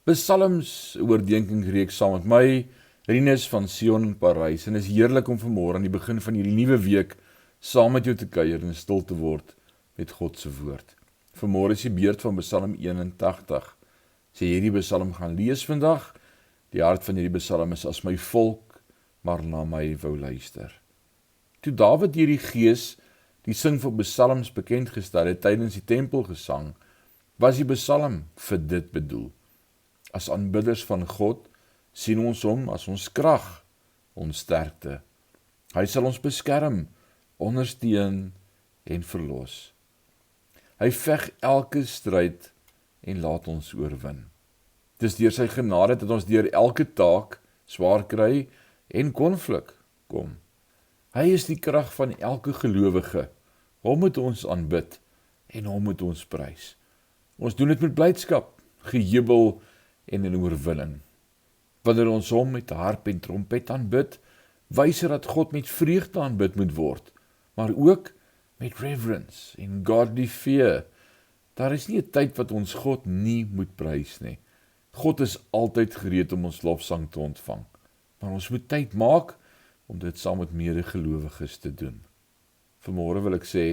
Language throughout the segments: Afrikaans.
Psalms oordenkingsreeks saam met my, Rinus van Sion in Parys, en is heerlik om vanmôre aan die begin van hierdie nuwe week saam met jou te kuier en stil te word met God se woord. Vanmôre is die beurt van Psalm 81. As jy hierdie Psalm gaan lees vandag, die hart van hierdie Psalm is: as my volk maar na my wou luister. Toe Dawid hierdie gees, die sing van Psalms bekend gestel het tydens die tempelgesang, was die Psalm vir dit bedoel. As aanbidders van God sien ons hom as ons krag, ons sterkte. Hy sal ons beskerm, ondersteun en verlos. Hy veg elke stryd en laat ons oorwin. Dis deur sy genade dat ons deur elke taak, swaar kry en konflik kom. Hy is die krag van elke gelowige. Hom moet ons aanbid en hom moet ons prys. Ons doen dit met blydskap, gejubel en in oorwinning. Wanneer ons hom met harp en trompet aanbid, wys dat God met vreugde aanbid moet word, maar ook met reverence en godly fear. Daar is nie 'n tyd wat ons God nie moet prys nie. God is altyd gereed om ons lofsang te ontvang, maar ons moet tyd maak om dit saam met medegelowiges te doen. Vanmôre wil ek sê,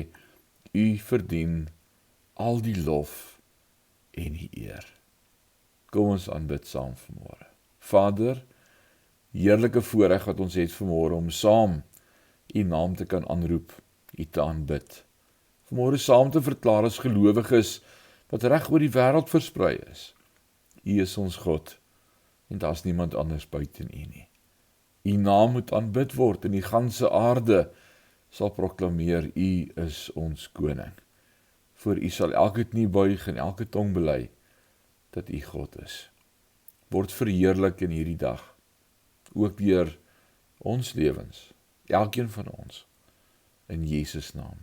u verdien al die lof en die eer. Kom ons aanbid saam vanmôre. Vader, heerlike voorreg wat ons het vanmôre om saam u naam te kan aanroep, u te aanbid. Vanmôre saam te verklaar as gelowiges wat reg oor die wêreld versprei is. U is ons God en daar's niemand anders buite u nie. U naam moet aanbid word en die ganse aarde sal proklameer, u is ons koning. Voor u sal elke knie buig en elke tong bely dat u God is. Word verheerlik in hierdie dag, ook deur ons lewens, elkeen van ons, in Jesus naam.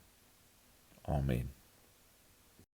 Amen.